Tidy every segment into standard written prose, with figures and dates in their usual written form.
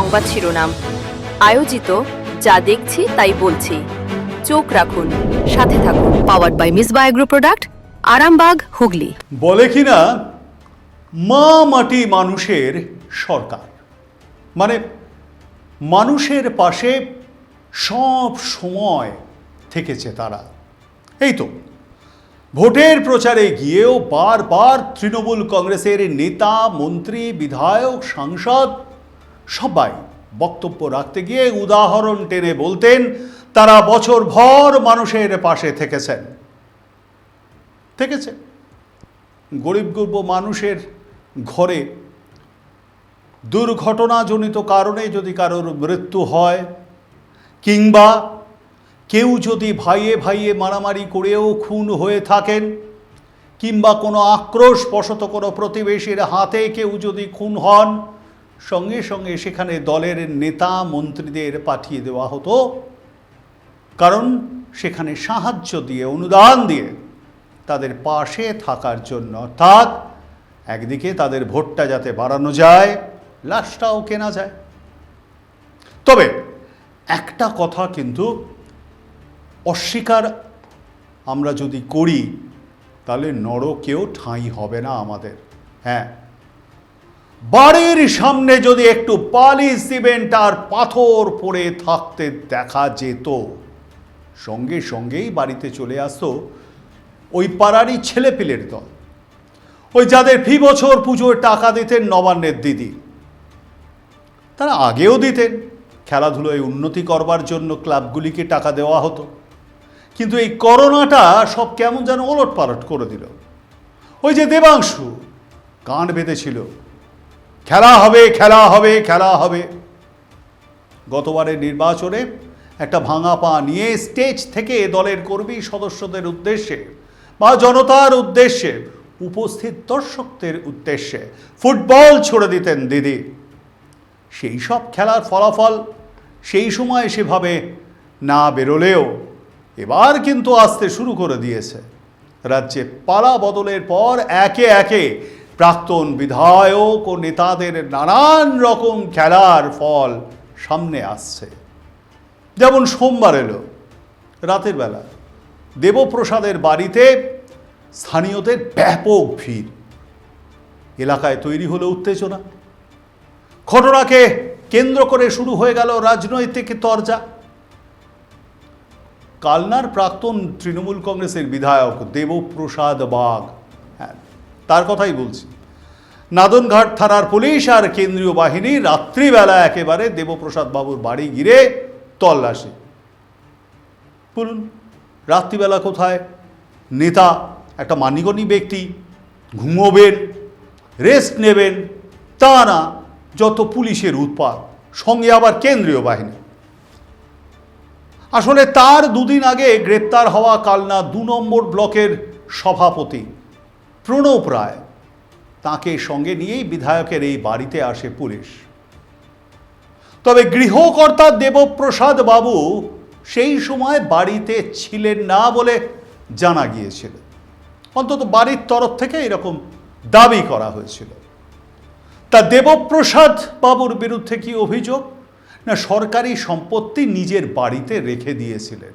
সংবাদ শিরোনাম আয়োজিত যা দেখছি তাই বলছি। চোখ রাখুন, সাথে থাকুন। Powered by Misbah agro product, Arambagh, Hooghly. বলে কিনা মা মাটি মানুষের সরকার, মানে মানুষের পাশে সব সময় থেকেছে তারা। এই তো ভোটের প্রচারে গিয়েও বারবার তৃণমূল কংগ্রেসের নেতা, মন্ত্রী, বিধায়ক, সাংসদ সবাই বক্তব্য রাখতে গিয়ে উদাহরণ টেনে বলতেন তারা বছরভর মানুষের পাশে থেকেছেন। গরিব গুরব মানুষের ঘরে দুর্ঘটনাজনিত কারণে যদি কারোর মৃত্যু হয়, কিংবা কেউ যদি ভাইয়ে ভাইয়ে মারামারি করেও খুন হয়ে থাকেন, কিংবা কোনো আক্রোশবশত কোনো প্রতিবেশীর হাতে কেউ যদি খুন হন, সঙ্গে সঙ্গে সেখানে দলের নেতা মন্ত্রীদের পাঠিয়ে দেওয়া হতো, কারণ সেখানে সাহায্য দিয়ে, অনুদান দিয়ে তাদের পাশে থাকার জন্য। অর্থাৎ একদিকে তাদের ভোটটা যাতে বাড়ানো যায়, লাশটাও কেনা যায়। তবে একটা কথা কিন্তু অস্বীকার আমরা যদি করি তাহলে নরকেও ঠাঁই হবে না আমাদের। হ্যাঁ, বাড়ির সামনে যদি একটু বালি, সিমেন্ট আর পাথর পড়ে থাকতে দেখা যেত, সঙ্গে সঙ্গেই বাড়িতে চলে আসতো ওই পাড়ারই ছেলেপিলের দল, ওই যাদের ফি বছর পুজোর টাকা দিতেন নবান্নের দিদি। তারা আগেও দিতেন, খেলাধুলোয় উন্নতি করবার জন্য ক্লাবগুলিকে টাকা দেওয়া হতো। কিন্তু এই করোনাটা সব কেমন যেন ওলটপালট করে দিল। ওই যে দেবাংশু গান বেঁধেছিল, খেলা হবে, খেলা হবে, খেলা হবে। গতবারের নির্বাচনে একটা ভাঙা পা নিয়ে স্টেজ থেকে দলের কর্মী সদস্যদের উদ্দেশ্যে বা জনতার উদ্দেশ্যে, উপস্থিত দর্শকদের উদ্দেশ্যে ফুটবল ছুড়ে দিতেন দিদি। সেই সব খেলার ফলাফল সেই সময় সেভাবে না বেরোলেও এবার কিন্তু আসতে শুরু করে দিয়েছে। রাজ্যে পালা বদলের পর একে একে প্রাক্তন বিধায়ক ও নেতাদের নানান রকম খেলার ফল সামনে আসছে। যেমন সোমবার এলো রাতের বেলা দেবপ্রসাদের বাড়িতে স্থানীয়দের ব্যাপক ভিড়। এলাকায় তৈরি হলো উত্তেজনা। ঘটনাকে কেন্দ্র করে শুরু হয়ে গেল রাজনৈতিক তরজা। কালনার প্রাক্তন তৃণমূল কংগ্রেসের বিধায়ক দেবপ্রসাদ বাগ, হ্যাঁ তার কথাই বলছি, নাদনঘাট থানার পুলিশ আর কেন্দ্রীয় বাহিনী রাত্রিবেলা একেবারে দেবপ্রসাদ বাবুর বাড়ি ঘিরে তল্লাশি। বলুন, রাত্রিবেলা কোথায় নেতা, একটা মান্যগণ্য ব্যক্তি ঘুমোবেন, রেস্ট নেবেন, তা না, যত পুলিশের উৎপাত, সঙ্গে আবার কেন্দ্রীয় বাহিনী। আসলে তার দুদিন আগে গ্রেপ্তার হওয়া কালনা ২ নম্বর ব্লকের সভাপতি প্রণব রায়, তাকে সঙ্গে নিয়েই বিধায়কের এই বাড়িতে আসে পুলিশ। তবে গৃহকর্তা দেবপ্রসাদ বাবু সেই সময় বাড়িতে ছিলেন না বলে জানা গিয়েছিল। অন্তত বাড়ির তরফ থেকে এরকম দাবি করা হয়েছিল। তা দেবপ্রসাদ বাবুর বিরুদ্ধে কি অভিযোগ? না, সরকারি সম্পত্তি নিজের বাড়িতে রেখে দিয়েছিলেন।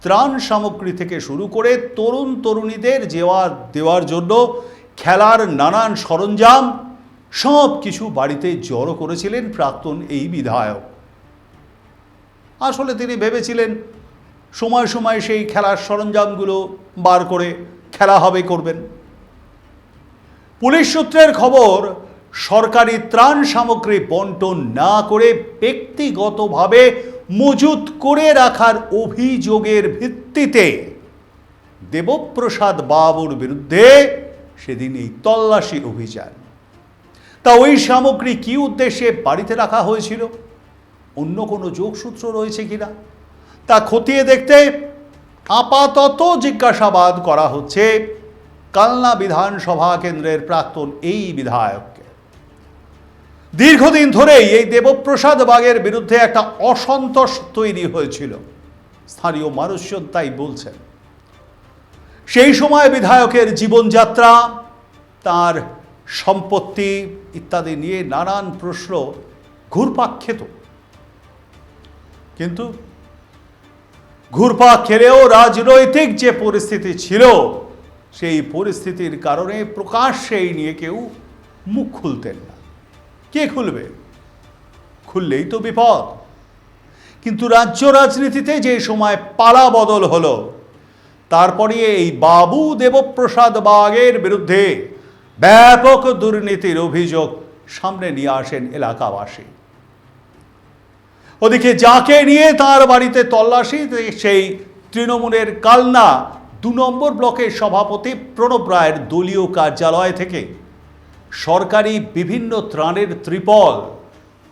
ত্রাণ সামগ্রী থেকে শুরু করে তরুণ তরুণীদের দেওয়ার জন্য খেলার নানান সরঞ্জাম সব কিছু বাড়িতে জড়ো করেছিলেন প্রাক্তন এই বিধায়ক। আসলে তিনি ভেবেছিলেন সময় সময় সেই খেলার সরঞ্জামগুলো বার করে খেলা হবে করবেন। পুলিশ সূত্রের খবর, সরকারি ত্রাণ সামগ্রী বন্টন না করে ব্যক্তিগতভাবে মজুত করে রাখার অভিযোগের ভিত্তিতে দেবপ্রসাদ বাবুর বিরুদ্ধে সেদিন এই তল্লাশি অভিযান। তা ওই সামগ্রী কি উদ্দেশ্যে বাড়িতে রাখা হয়েছিল, অন্য কোনো যোগসূত্র রয়েছে কিনা তা খতিয়ে দেখতে আপাতত জিজ্ঞাসাবাদ করা হচ্ছে কালনা বিধানসভা কেন্দ্রের প্রাক্তন এই বিধায়ককে। দীর্ঘদিন ধরেই এই দেবপ্রসাদ বাগের বিরুদ্ধে একটা অসন্তোষ তৈরি হয়েছিল, স্থানীয় মানুষজন তাই বলছেন। সেই সময় বিধায়কের জীবনযাত্রা, তার সম্পত্তি ইত্যাদি নিয়ে নানান প্রশ্ন ঘুরপাক খেত। কিন্তু ঘুরপাক খেলেও রাজনৈতিক যে পরিস্থিতি ছিল সেই পরিস্থিতির কারণে প্রকাশ্যে এই নিয়ে কেউ মুখ খুলতেন না। কে খুলবে? খুললেই তো বিপদ। কিন্তু রাজ্য রাজনীতিতে যে সময় পালা বদল হলো, তারপরে এই বাবু দেবপ্রসাদ বাগের বিরুদ্ধে ব্যাপক দুর্নীতির অভিযোগ সামনে নিয়ে আসেন এলাকাবাসী। ওদিকে যাকে নিয়ে তার বাড়িতে তল্লাশি, সেই তৃণমূলের কালনা 2 নম্বর ব্লকের সভাপতি প্রণব রায়ের দলীয় কার্যালয় থেকে সরকারি বিভিন্ন ত্রাণের ত্রিপল,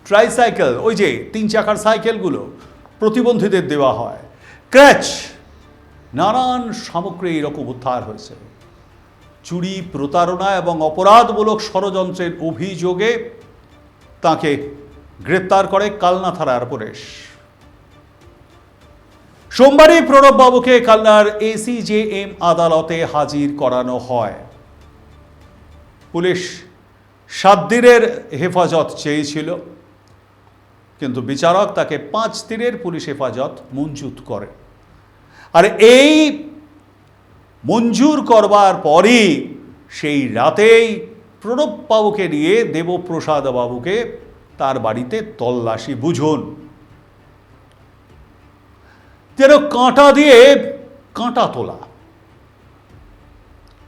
ট্রাইসাইকেল, ওই যে 3 চাকার সাইকেলগুলো প্রতিবন্ধীদের দেওয়া হয়, ক্র্যাচ, নানান সামগ্রী এরকম উদ্ধার হয়েছে। চুরি, প্রতারণা এবং অপরাধমূলক ষড়যন্ত্রের অভিযোগে তাকে গ্রেপ্তার করে কালনা থানার পুলিশ। সোমবারই প্রণব বাবুকে কালনার ACJM আদালতে হাজির করানো হয়। পুলিশ 7 দিনের হেফাজত চেয়েছিল, কিন্তু বিচারক তাকে 5 দিনের পুলিশ হেফাজত মঞ্জুর করে। আর এই মঞ্জুর করবার পরই সেই রাতেই প্রণব বাবুকে নিয়ে দেবপ্রসাদ বাবুকে তার বাড়িতে তল্লাশি। বুঝুন, যেন কাঁটা দিয়ে কাঁটা তোলা।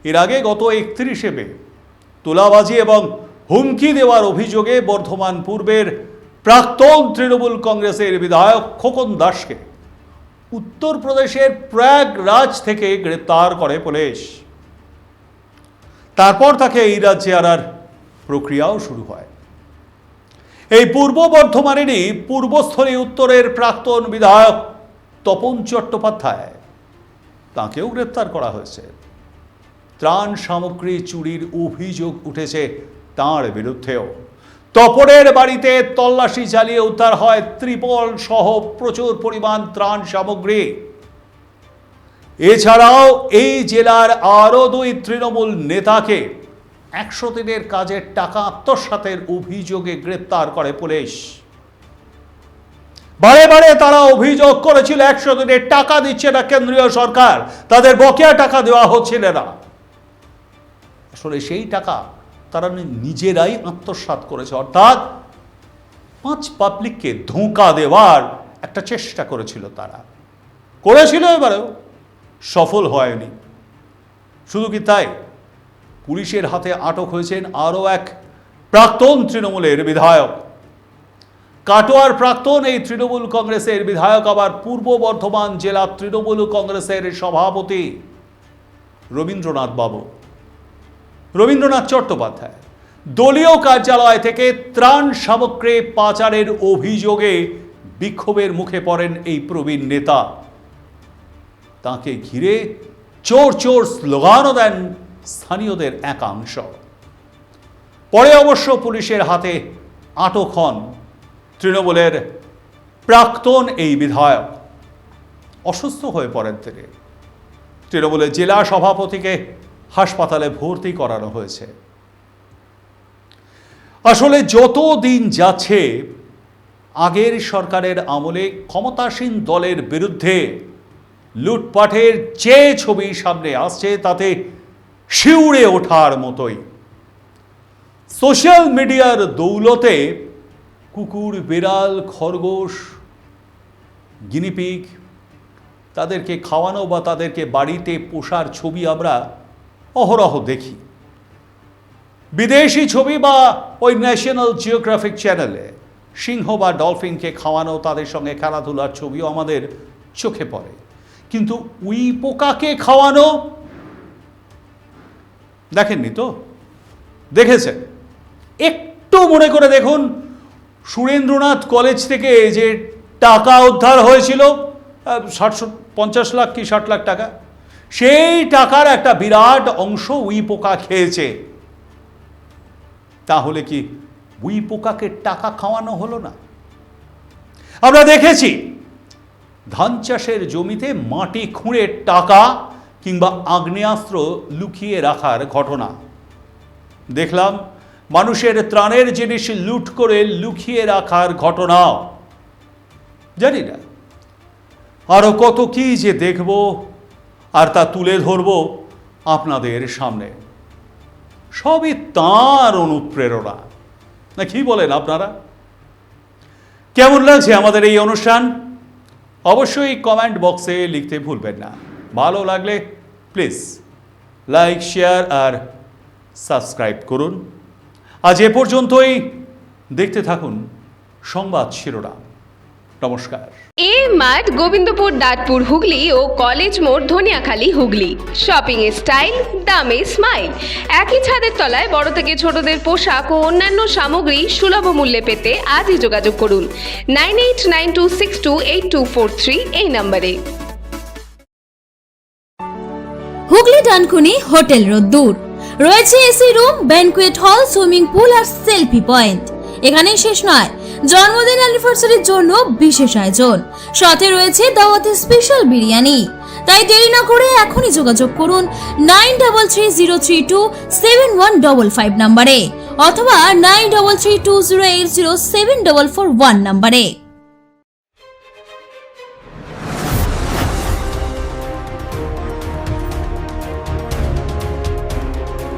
এর আগে গত 31শে মে তোলাবাজি এবং হুমকি দেওয়ার অভিযোগে বর্ধমান পূর্বের প্রাক্তন তৃণমূল কংগ্রেসের বিধায়ক খোকন দাসকে উত্তরপ্রদেশের প্রয়াগরাজ থেকে গ্রেপ্তার করে পুলিশ। তারপর তাকে এই রাজ্যে আনার প্রক্রিয়াও শুরু হয়। এই পূর্ব বর্ধমানেরই পূর্বস্থলী উত্তরের প্রাক্তন বিধায়ক তপন চট্টোপাধ্যায়, তাকেও গ্রেপ্তার করা হয়েছে। ত্রাণ সামগ্রী চুরির অভিযোগ উঠেছে তাঁর বিরুদ্ধেও। তপনের বাড়িতে তল্লাশি চালিয়ে উদ্ধার হয় ত্রিপল সহ প্রচুর পরিমাণ ত্রাণ সামগ্রী। এছাড়াও এই জেলার আরও 2 তৃণমূল নেতাকে 100 দিনের কাজের টাকা আত্মসাতের অভিযোগে গ্রেপ্তার করে পুলিশ। বারে বারে তারা অভিযোগ করেছিল 100 দিনের টাকা দিচ্ছে না কেন্দ্রীয় সরকার, তাদের বকেয়া টাকা দেওয়া হচ্ছিল না। আসলে সেই টাকা তারা নিজেরাই আত্মসাৎ করেছে, অর্থাৎ 5 পাবলিককে ধোঁকা দেওয়ার একটা চেষ্টা করেছিল তারা। করেছিল, এবারেও সফল হয়নি। শুধু কি তাই, পুলিশের হাতে আটক হয়েছেন আরও এক প্রাক্তন তৃণমূলের বিধায়ক। কাটোয়ার প্রাক্তন এই তৃণমূল কংগ্রেসের বিধায়ক আবার পূর্ব বর্ধমান জেলা তৃণমূল কংগ্রেসের সভাপতি রবীন্দ্রনাথ বাবু, রবীন্দ্রনাথ চট্টোপাধ্যায় দলীয় কার্যালয় থেকে ত্রাণ সামগ্রী পাচারের অভিযোগে বিক্ষোভের মুখে পড়েন এই প্রবীণ নেতা। তাকে ঘিরে চোর চোর স্লোগানও দেন স্থানীয়দের একাংশ। পরে অবশ্য পুলিশের হাতে আটক হন তৃণমূলের প্রাক্তন এই বিধায়ক। অসুস্থ হয়ে পড়েন তিনি। তৃণমূলের জেলা সভাপতিকে হাসপাতালে ভর্তি করানো হয়েছে। আসলে যত দিন যাচ্ছে, আগের সরকারের আমলে ক্ষমতাসীন দলের বিরুদ্ধে লুটপাটের যে ছবি সামনে আসছে তাতে শিউরে ওঠার মতোই। সোশ্যাল মিডিয়ার দৌলতে কুকুর, বিড়াল, খরগোশ, গিনিপিগ তাদেরকে খাওয়ানো বা তাদেরকে বাড়িতে পোষার ছবি আমরা অহরহ দেখি। বিদেশি ছবি বা ওই ন্যাশনাল জিওগ্রাফিক চ্যানেলে সিংহ বা ডলফিনকে খাওয়ানো, তাদের সঙ্গে খেলাধুলার ছবিও আমাদের চোখে পড়ে। কিন্তু উই পোকাকে খাওয়ানো দেখেননি তো? দেখেছেন? একটু মনে করে দেখুন, সুরেন্দ্রনাথ কলেজ থেকে যে টাকা উদ্ধার হয়েছিল 50 লাখ কি 60 লাখ টাকা, সেই টাকার একটা বিরাট অংশ উই পোকা খেয়েছে। তাহলে কি উই পোকাকে টাকা খাওয়ানো হলো না? আমরা দেখেছি ধান চাষের জমিতে মাটি খুঁড়ে টাকা কিংবা আগ্নেয়াস্ত্র লুকিয়ে রাখার ঘটনা। দেখলাম মানুষের ত্রাণের জিনিস লুট করে লুকিয়ে রাখার ঘটনা। জানি না আরও কত কি যে দেখব আর তা তুলে ধরব আপনাদের সামনে। সবই তাঁর অনুপ্রেরণা, না কি বলেন আপনারা? কেমন লাগছে আমাদের এই অনুষ্ঠান? অবশ্যই কমেন্ট বক্সে লিখতে ভুলবেন না। ভালো লাগলে প্লিজ লাইক, শেয়ার আর সাবস্ক্রাইব করুন। আজ এ পর্যন্তই। দেখতে থাকুন সংবাদ শিরোনাম। নমস্কার। এ মার্ট, গোবিন্দপুর, দাঁতপুর, হুগলি ও কলেজ মোড়, ধনিয়াখালী, হুগলি। শপিং এর স্টাইল, দামে স্মাইল। একই ছাদের তলায় বড় থেকে ছোটদের পোশাক ও অন্যান্য সামগ্রী সুলভ মূল্যে পেতে আজই যোগাযোগ করুন 9892628243 এই নম্বরে। হুগলি ডানকুনি হোটেল রোদ্দুর রয়েছে এসি রুম, ব্যানকুয়েট হল, সুইমিং পুল আর সেলফি পয়েন্ট। এখানেই শেষ নয়, জন্মদিন অ্যানিভার্সারির জন্য বিশেষ আয়োজন, সাথে রয়েছে দাওয়াতের স্পেশাল বিরিয়ানি। তাই দেরি না করে এখনই যোগাযোগ করুন 9330327155 নম্বরে অথবা 933208074441 নম্বরে।